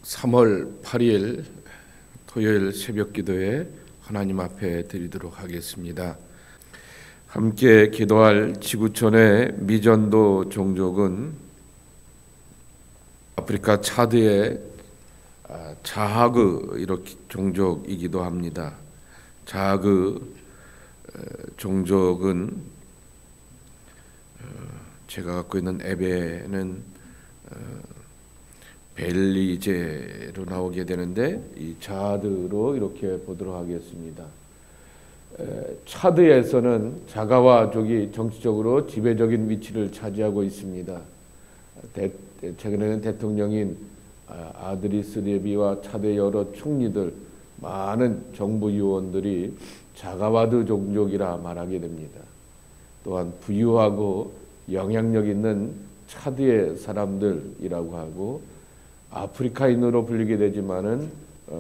3월 8일 토요일 새벽 기도에 하나님 앞에 드리도록 하겠습니다. 함께 기도할 지구촌의 미전도 종족은 아프리카 차드의 자하그 이렇게 종족이기도 합니다. 자하그 종족은 제가 갖고 있는 앱에는 벨리제로 나오게 되는데 이 차드로 이렇게 보도록 하겠습니다. 차드에서는 자가와족이 정치적으로 지배적인 위치를 차지하고 있습니다. 최근에는 대통령인 아드리스 데비와 차드의 여러 총리들, 많은 정부 요원들이 자가와드 종족이라 말하게 됩니다. 또한 부유하고 영향력 있는 차드의 사람들이라고 하고 아프리카인으로 불리게 되지만은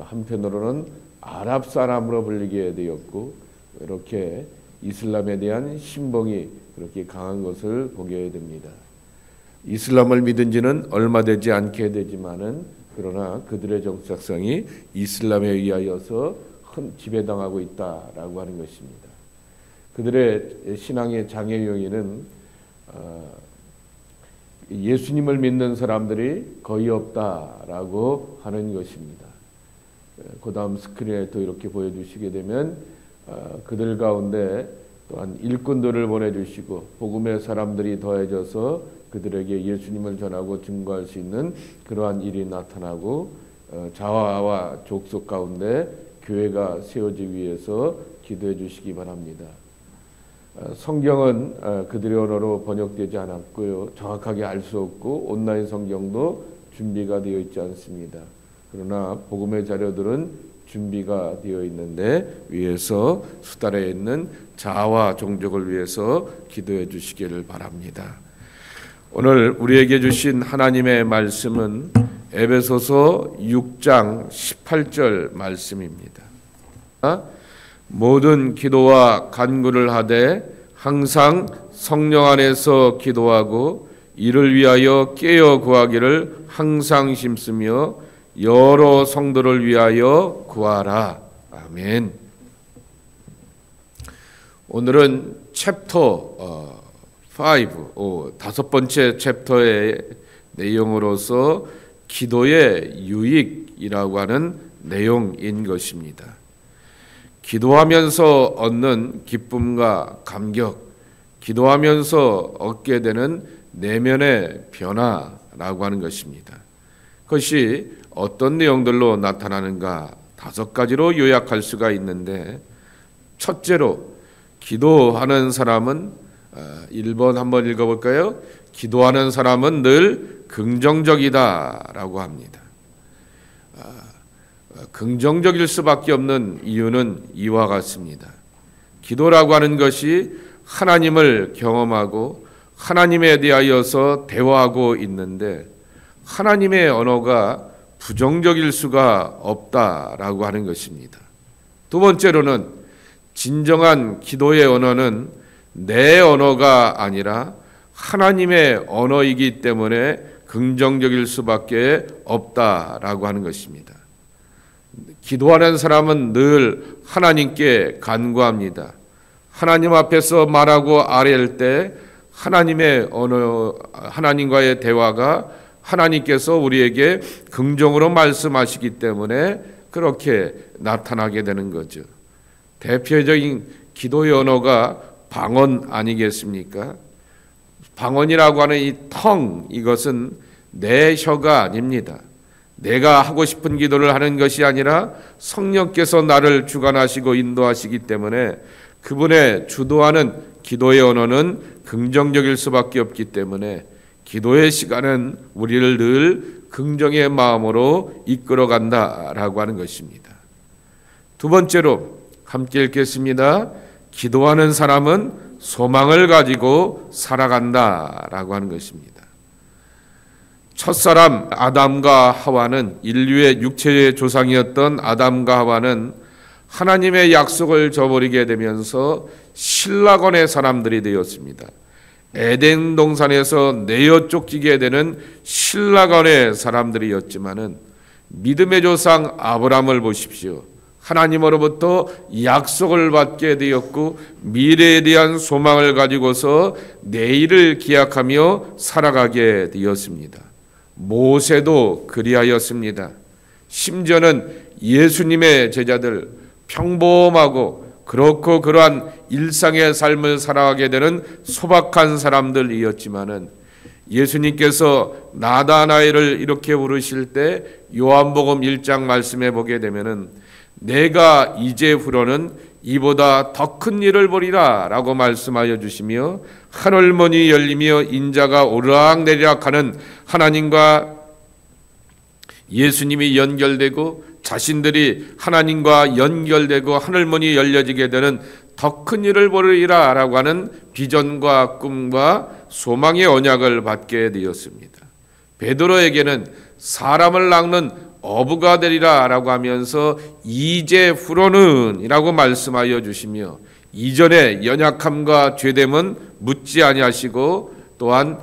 한편으로는 아랍 사람으로 불리게 되었고 이렇게 이슬람에 대한 신봉이 그렇게 강한 것을 보게 됩니다. 이슬람을 믿은 지는 얼마 되지 않게 되지만은 그러나 그들의 정착성이 이슬람에 의하여서 지배당하고 있다라고 하는 것입니다. 그들의 신앙의 장애 요인은 예수님을 믿는 사람들이 거의 없다라고 하는 것입니다. 그 다음 스크린에 또 이렇게 보여주시게 되면 그들 가운데 또한 일꾼들을 보내주시고 복음의 사람들이 더해져서 그들에게 예수님을 전하고 증거할 수 있는 그러한 일이 나타나고 자화와 족속 가운데 교회가 세워지기 위해서 기도해 주시기 바랍니다. 성경은 그들의 언어로 번역되지 않았고요. 정확하게 알 수 없고 온라인 성경도 준비가 되어 있지 않습니다. 그러나 복음의 자료들은 준비가 되어 있는데 위에서 수달에 있는 자와 종족을 위해서 기도해 주시기를 바랍니다. 오늘 우리에게 주신 하나님의 말씀은 에베소서 6장 18절 말씀입니다. 모든 기도와 간구를 하되 항상 성령 안에서 기도하고 이를 위하여 깨어 구하기를 항상 힘쓰며 여러 성도를 위하여 구하라. 아멘. 오늘은 챕터 5, 다섯 번째 챕터의 내용으로서 기도의 유익이라고 하는 내용인 것입니다. 기도하면서 얻는 기쁨과 감격, 기도하면서 얻게 되는 내면의 변화라고 하는 것입니다. 그것이 어떤 내용들로 나타나는가 다섯 가지로 요약할 수가 있는데, 첫째로 기도하는 사람은 1번 한번 읽어볼까요? 기도하는 사람은 늘 긍정적이다라고 합니다. 긍정적일 수밖에 없는 이유는 이와 같습니다. 기도라고 하는 것이 하나님을 경험하고 하나님에 대하여서 대화하고 있는데 하나님의 언어가 부정적일 수가 없다라고 하는 것입니다. 두 번째로는 진정한 기도의 언어는 내 언어가 아니라 하나님의 언어이기 때문에 긍정적일 수밖에 없다라고 하는 것입니다. 기도하는 사람은 늘 하나님께 간구합니다. 하나님 앞에서 말하고 아뢰할 때 하나님의 언어, 하나님과의 대화가 하나님께서 우리에게 긍정으로 말씀하시기 때문에 그렇게 나타나게 되는 거죠. 대표적인 기도의 언어가 방언 아니겠습니까? 방언이라고 하는 이 텅, 이것은 내 혀가 아닙니다. 내가 하고 싶은 기도를 하는 것이 아니라 성령께서 나를 주관하시고 인도하시기 때문에 그분의 주도하는 기도의 언어는 긍정적일 수밖에 없기 때문에 기도의 시간은 우리를 늘 긍정의 마음으로 이끌어간다라고 하는 것입니다. 두 번째로 함께 읽겠습니다. 기도하는 사람은 소망을 가지고 살아간다라고 하는 것입니다. 첫사람 아담과 하와는 인류의 육체의 조상이었던 아담과 하와는 하나님의 약속을 저버리게 되면서 신라권의 사람들이 되었습니다. 에덴 동산에서 내어 쫓기게 되는 신라권의 사람들이었지만은 믿음의 조상 아브라함을 보십시오. 하나님으로부터 약속을 받게 되었고 미래에 대한 소망을 가지고서 내일을 기약하며 살아가게 되었습니다. 모세도 그리하였습니다. 심지어는 예수님의 제자들, 평범하고 그렇고 그러한 일상의 삶을 살아가게 되는 소박한 사람들이었지만은 예수님께서 나다나엘을 이렇게 부르실 때 요한복음 1장 말씀해 보게 되면은 내가 이제후로는 이보다 더 큰 일을 보리라 라고 말씀하여 주시며 하늘문이 열리며 인자가 오르락내리락 하는 하나님과 예수님이 연결되고 자신들이 하나님과 연결되고 하늘문이 열려지게 되는 더 큰 일을 보리라 라고 하는 비전과 꿈과 소망의 언약을 받게 되었습니다. 베드로에게는 사람을 낚는 어부가 되리라 라고 하면서 이제후로는 이라고 말씀하여 주시며 이전에 연약함과 죄됨은 묻지 아니하시고 또한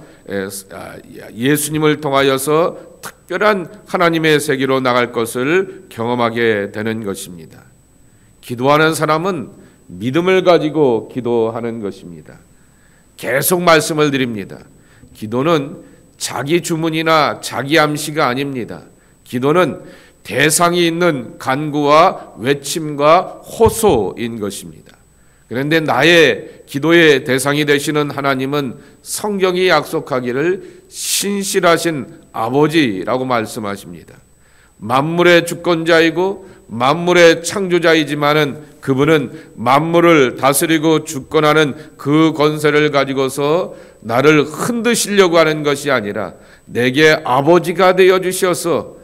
예수님을 통하여서 특별한 하나님의 세계로 나갈 것을 경험하게 되는 것입니다. 기도하는 사람은 믿음을 가지고 기도하는 것입니다. 계속 말씀을 드립니다. 기도는 자기 주문이나 자기 암시가 아닙니다. 기도는 대상이 있는 간구와 외침과 호소인 것입니다. 그런데 나의 기도의 대상이 되시는 하나님은 성경이 약속하기를 신실하신 아버지라고 말씀하십니다. 만물의 주권자이고 만물의 창조자이지만은 그분은 만물을 다스리고 주권하는 그 권세를 가지고서 나를 흔드시려고 하는 것이 아니라 내게 아버지가 되어 주셔서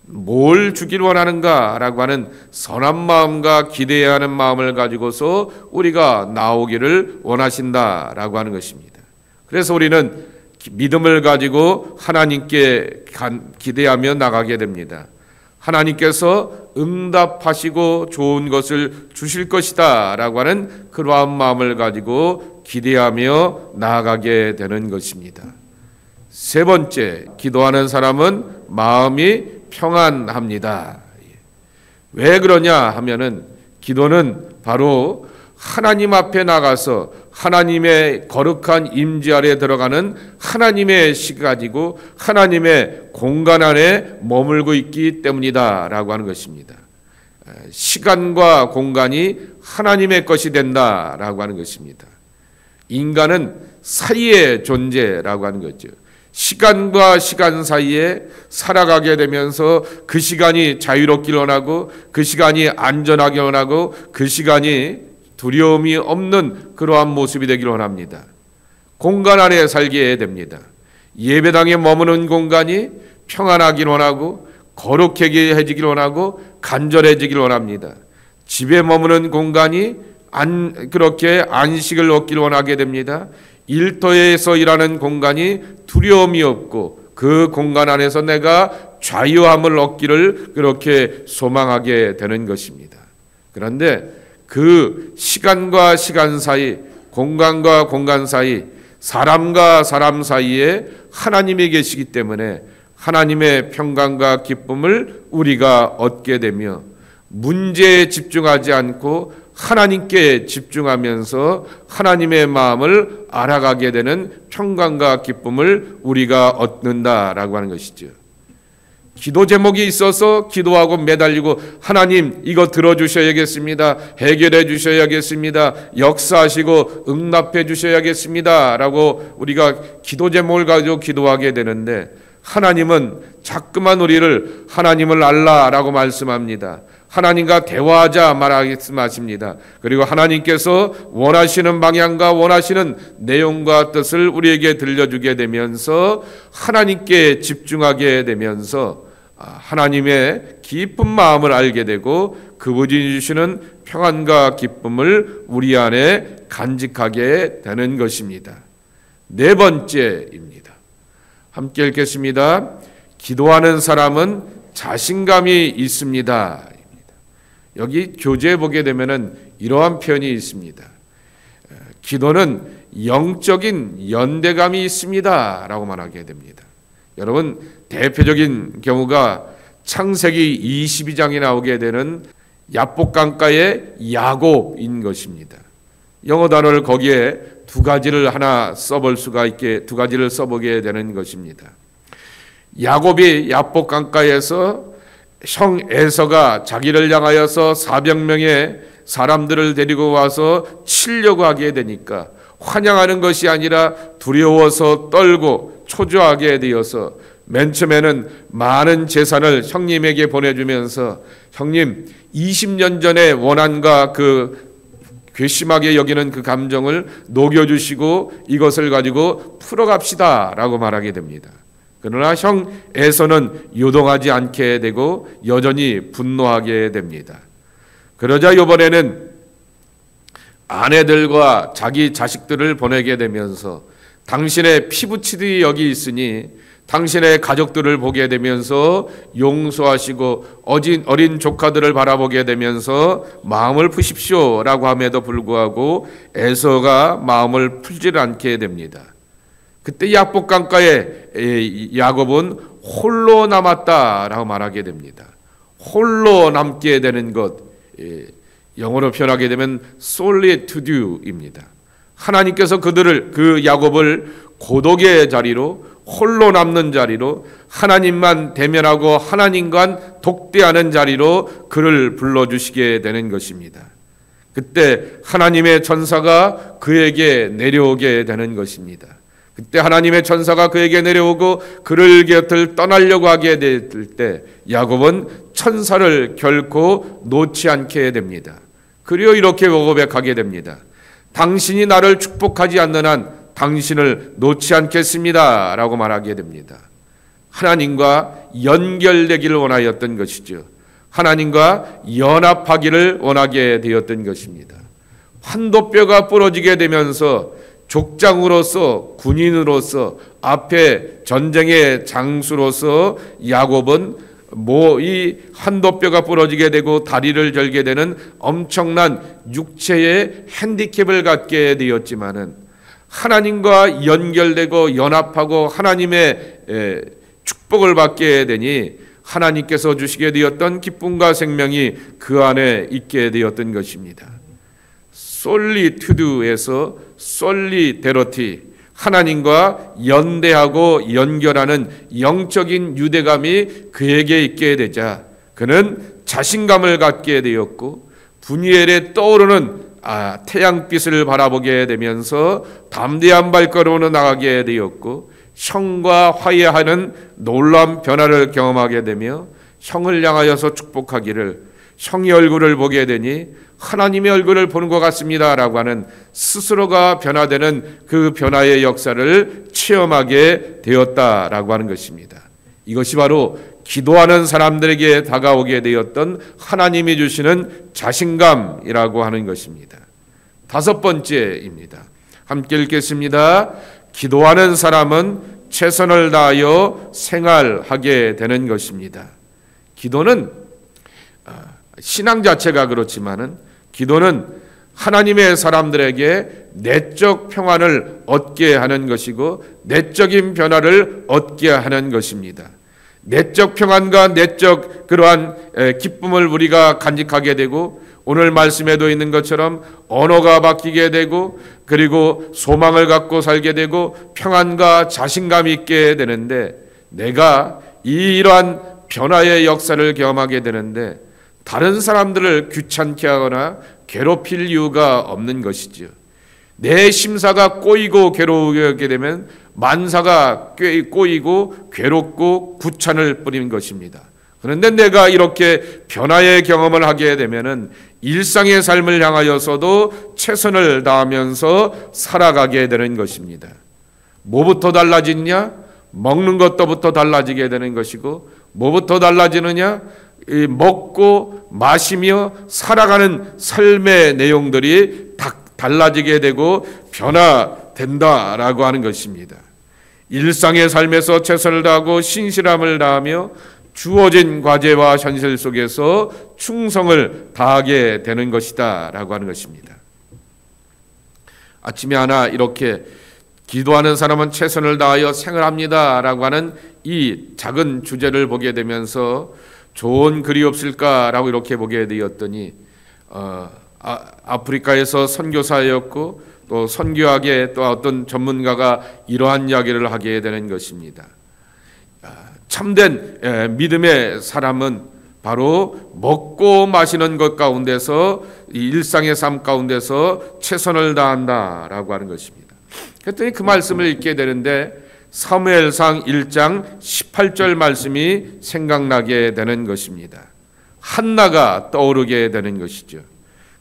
뭘 주길 원하는가 라고 하는 선한 마음과 기대해야 하는 마음을 가지고서 우리가 나오기를 원하신다라고 하는 것입니다. 그래서 우리는 믿음을 가지고 하나님께 기대하며 나가게 됩니다. 하나님께서 응답하시고 좋은 것을 주실 것이다 라고 하는 그러한 마음을 가지고 기대하며 나아가게 되는 것입니다. 세 번째, 기도하는 사람은 마음이 평안합니다. 왜 그러냐 하면은 기도는 바로 하나님 앞에 나가서 하나님의 거룩한 임재 아래 들어가는 하나님의 시간이고 하나님의 공간 안에 머물고 있기 때문이다 라고 하는 것입니다. 시간과 공간이 하나님의 것이 된다라고 하는 것입니다. 인간은 사이의 존재라고 하는 거죠. 시간과 시간 사이에 살아가게 되면서 그 시간이 자유롭길 원하고 그 시간이 안전하길 원하고 그 시간이 두려움이 없는 그러한 모습이 되길 원합니다. 공간 안에 살게 됩니다. 예배당에 머무는 공간이 평안하길 원하고 거룩해지길 원하고 간절해지길 원합니다. 집에 머무는 공간이 그렇게 안식을 얻길 원하게 됩니다. 일터에서 일하는 공간이 두려움이 없고 그 공간 안에서 내가 자유함을 얻기를 그렇게 소망하게 되는 것입니다. 그런데 그 시간과 시간 사이, 공간과 공간 사이, 사람과 사람 사이에 하나님이 계시기 때문에 하나님의 평강과 기쁨을 우리가 얻게 되며 문제에 집중하지 않고 하나님께 집중하면서 하나님의 마음을 알아가게 되는 평강과 기쁨을 우리가 얻는다라고 하는 것이죠. 기도 제목이 있어서 기도하고 매달리고 하나님 이거 들어주셔야겠습니다. 해결해 주셔야겠습니다. 역사하시고 응답해 주셔야겠습니다. 라고 우리가 기도 제목을 가지고 기도하게 되는데 하나님은 자꾸만 우리를 하나님을 알라라고 말씀합니다. 하나님과 대화하자 말씀하십니다. 그리고 하나님께서 원하시는 방향과 원하시는 내용과 뜻을 우리에게 들려주게 되면서 하나님께 집중하게 되면서 하나님의 깊은 마음을 알게 되고 그분이 주시는 평안과 기쁨을 우리 안에 간직하게 되는 것입니다. 네 번째입니다. 함께 읽겠습니다. 기도하는 사람은 자신감이 있습니다. 여기 교재에 보게 되면은 이러한 표현이 있습니다. 기도는 영적인 연대감이 있습니다. 라고 말하게 됩니다. 여러분, 대표적인 경우가 창세기 22장에 나오게 되는 야복강가의 야곱인 것입니다. 영어 단어를 거기에 두 가지를 써보게 되는 것입니다. 야곱이 야복강가에서 형 에서가 자기를 향하여서 400명의 사람들을 데리고 와서 치려고 하게 되니까 환영하는 것이 아니라 두려워서 떨고 초조하게 되어서 맨 처음에는 많은 재산을 형님에게 보내주면서 형님 20년 전에 원한과 그 괘씸하게 여기는 그 감정을 녹여주시고 이것을 가지고 풀어갑시다 라고 말하게 됩니다. 그러나 형 에서는 요동하지 않게 되고 여전히 분노하게 됩니다. 그러자 이번에는 아내들과 자기 자식들을 보내게 되면서 당신의 피부치들이 여기 있으니 당신의 가족들을 보게 되면서 용서하시고 어린 조카들을 바라보게 되면서 마음을 푸십시오 라고 함에도 불구하고 에서가 마음을 풀지 않게 됩니다. 그때 야복강가에 야곱은 홀로 남았다라고 말하게 됩니다. 홀로 남게 되는 것, 영어로 표현하게 되면 solitude입니다. 하나님께서 그 야곱을 고독의 자리로, 홀로 남는 자리로, 하나님만 대면하고 하나님과 독대하는 자리로 그를 불러주시게 되는 것입니다. 그때 하나님의 천사가 그에게 내려오게 되는 것입니다. 그때 하나님의 천사가 그에게 내려오고 그를 곁을 떠나려고 하게 될 때 야곱은 천사를 결코 놓지 않게 됩니다. 그리고 이렇게 고백하게 됩니다. 당신이 나를 축복하지 않는 한 당신을 놓지 않겠습니다 라고 말하게 됩니다. 하나님과 연결되기를 원하였던 것이죠. 하나님과 연합하기를 원하게 되었던 것입니다. 환도뼈가 부러지게 되면서 족장으로서 군인으로서 앞에 전쟁의 장수로서 야곱은 이 한도뼈가 부러지게 되고 다리를 절게 되는 엄청난 육체의 핸디캡을 갖게 되었지만은 하나님과 연결되고 연합하고 하나님의 축복을 받게 되니 하나님께서 주시게 되었던 기쁨과 생명이 그 안에 있게 되었던 것입니다. 솔리투드에서 솔리데러티, 하나님과 연대하고 연결하는 영적인 유대감이 그에게 있게 되자 그는 자신감을 갖게 되었고 분이엘에 떠오르는 태양빛을 바라보게 되면서 담대한 발걸음으로 나가게 되었고 형과 화해하는 놀라운 변화를 경험하게 되며 형을 향하여서 축복하기를 형의 얼굴을 보게 되니 하나님의 얼굴을 보는 것 같습니다 라고 하는 스스로가 변화되는 그 변화의 역사를 체험하게 되었다라고 하는 것입니다. 이것이 바로 기도하는 사람들에게 다가오게 되었던 하나님이 주시는 자신감이라고 하는 것입니다. 다섯 번째입니다. 함께 읽겠습니다. 기도하는 사람은 최선을 다하여 생활하게 되는 것입니다. 기도는 신앙 자체가 그렇지만은 기도는 하나님의 사람들에게 내적 평안을 얻게 하는 것이고 내적인 변화를 얻게 하는 것입니다. 내적 평안과 내적 그러한 기쁨을 우리가 간직하게 되고 오늘 말씀에도 있는 것처럼 언어가 바뀌게 되고 그리고 소망을 갖고 살게 되고 평안과 자신감 있게 되는데 내가 이러한 변화의 역사를 경험하게 되는데 다른 사람들을 귀찮게 하거나 괴롭힐 이유가 없는 것이죠. 내 심사가 꼬이고 괴로우게 되면 만사가 꼬이고 괴롭고 구찬을 뿌리는 것입니다. 그런데 내가 이렇게 변화의 경험을 하게 되면은 일상의 삶을 향하여서도 최선을 다하면서 살아가게 되는 것입니다. 뭐부터 달라지느냐? 먹는 것부터 달라지게 되는 것이고 뭐부터 달라지느냐? 먹고 마시며 살아가는 삶의 내용들이 달라지게 되고 변화된다라고 하는 것입니다. 일상의 삶에서 최선을 다하고 신실함을 다하며 주어진 과제와 현실 속에서 충성을 다하게 되는 것이다 라고 하는 것입니다. 아침에 하나 이렇게 기도하는 사람은 최선을 다하여 생활합니다 라고 하는 이 작은 주제를 보게 되면서 좋은 글이 없을까라고 이렇게 보게 되었더니 아프리카에서 선교사였고 또 선교학의 또 어떤 전문가가 이러한 이야기를 하게 되는 것입니다. 참된 믿음의 사람은 바로 먹고 마시는 것 가운데서 이 일상의 삶 가운데서 최선을 다한다라고 하는 것입니다. 그랬더니 그 말씀을 읽게 되는데 사무엘상 1장 18절 말씀이 생각나게 되는 것입니다. 한나가 떠오르게 되는 것이죠.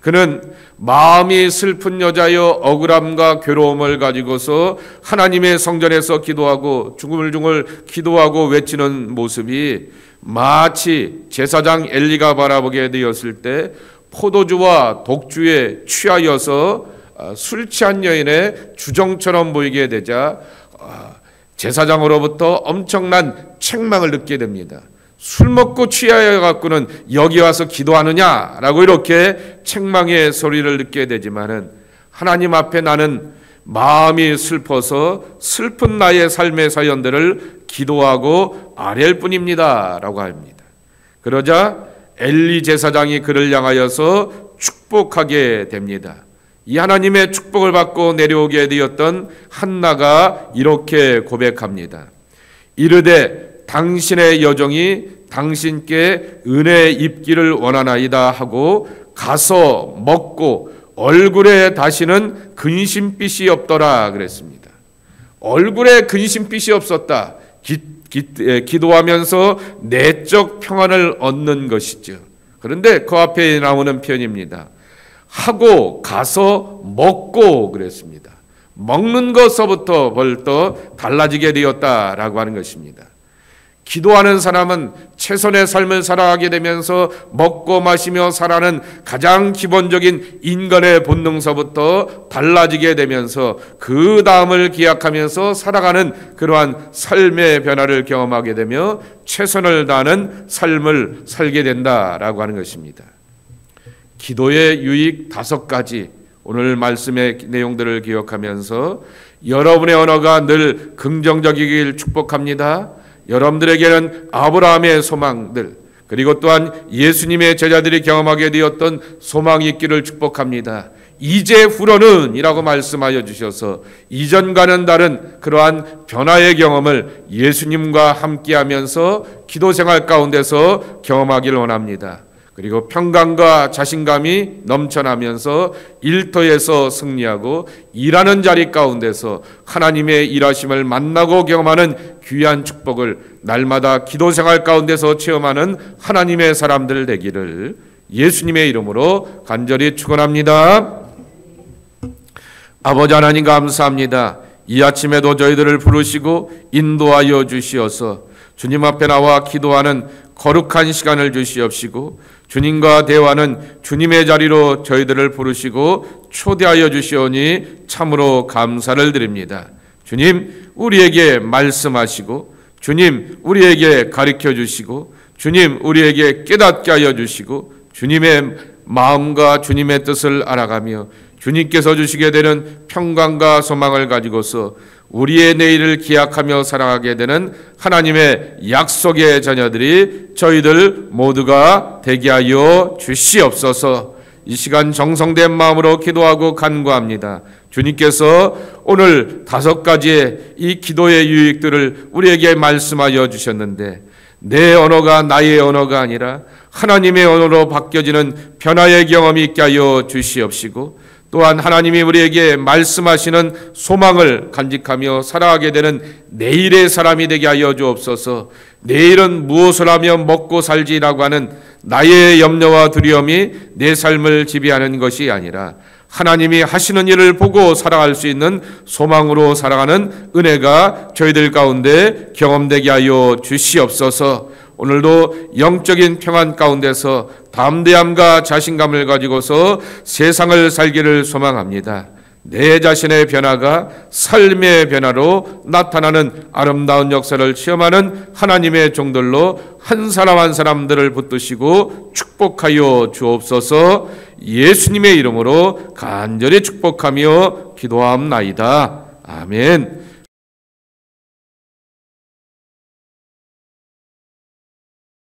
그는 마음이 슬픈 여자여 억울함과 괴로움을 가지고서 하나님의 성전에서 기도하고 중얼중얼 기도하고 외치는 모습이 마치 제사장 엘리가 바라보게 되었을 때 포도주와 독주에 취하여서 술 취한 여인의 주정처럼 보이게 되자 제사장으로부터 엄청난 책망을 듣게 됩니다. 술 먹고 취하여 갖고는 여기 와서 기도하느냐라고 이렇게 책망의 소리를 듣게 되지만은 하나님 앞에 나는 마음이 슬퍼서 슬픈 나의 삶의 사연들을 기도하고 아뢰일 뿐입니다라고 합니다. 그러자 엘리 제사장이 그를 향하여서 축복하게 됩니다. 이 하나님의 축복을 받고 내려오게 되었던 한나가 이렇게 고백합니다. 이르되 당신의 여종이 당신께 은혜 입기를 원하나이다 하고 가서 먹고 얼굴에 다시는 근심빛이 없더라 그랬습니다. 얼굴에 근심빛이 없었다. 기도하면서 내적 평안을 얻는 것이죠. 그런데 그 앞에 나오는 표현입니다. 하고 가서 먹고 그랬습니다. 먹는 것서부터 벌써 달라지게 되었다라고 하는 것입니다. 기도하는 사람은 최선의 삶을 살아가게 되면서 먹고 마시며 살아가는 가장 기본적인 인간의 본능서부터 달라지게 되면서 그 다음을 기약하면서 살아가는 그러한 삶의 변화를 경험하게 되며 최선을 다하는 삶을 살게 된다라고 하는 것입니다. 기도의 유익 5가지 오늘 말씀의 내용들을 기억하면서 여러분의 언어가 늘 긍정적이길 축복합니다. 여러분들에게는 아브라함의 소망들 그리고 또한 예수님의 제자들이 경험하게 되었던 소망이 있기를 축복합니다. 이제 후로는 이라고 말씀하여 주셔서 이전과는 다른 그러한 변화의 경험을 예수님과 함께하면서 기도생활 가운데서 경험하기를 원합니다. 그리고 평강과 자신감이 넘쳐나면서 일터에서 승리하고 일하는 자리 가운데서 하나님의 일하심을 만나고 경험하는 귀한 축복을 날마다 기도생활 가운데서 체험하는 하나님의 사람들 되기를 예수님의 이름으로 간절히 축원합니다. 아버지 하나님 감사합니다. 이 아침에도 저희들을 부르시고 인도하여 주시어서 주님 앞에 나와 기도하는 거룩한 시간을 주시옵시고 주님과 대화는 주님의 자리로 저희들을 부르시고 초대하여 주시오니 참으로 감사를 드립니다. 주님 우리에게 말씀하시고 주님 우리에게 가르쳐 주시고 주님 우리에게 깨닫게 하여 주시고 주님의 마음과 주님의 뜻을 알아가며 주님께서 주시게 되는 평강과 소망을 가지고서 우리의 내일을 기약하며 살아가게 되는 하나님의 약속의 자녀들이 저희들 모두가 되게 하여 주시옵소서. 이 시간 정성된 마음으로 기도하고 간구합니다. 주님께서 오늘 5가지의 이 기도의 유익들을 우리에게 말씀하여 주셨는데 내 언어가 나의 언어가 아니라 하나님의 언어로 바뀌어지는 변화의 경험이 있게 하여 주시옵시고 또한 하나님이 우리에게 말씀하시는 소망을 간직하며 살아가게 되는 내일의 사람이 되게 하여 주옵소서. 내일은 무엇을 하며 먹고 살지라고 하는 나의 염려와 두려움이 내 삶을 지배하는 것이 아니라 하나님이 하시는 일을 보고 살아갈 수 있는 소망으로 살아가는 은혜가 저희들 가운데 경험되게 하여 주시옵소서. 오늘도 영적인 평안 가운데서 담대함과 자신감을 가지고서 세상을 살기를 소망합니다. 내 자신의 변화가 삶의 변화로 나타나는 아름다운 역사를 체험하는 하나님의 종들로 한 사람 한 사람들을 붙드시고 축복하여 주옵소서. 예수님의 이름으로 간절히 축복하며 기도하옵나이다. 아멘.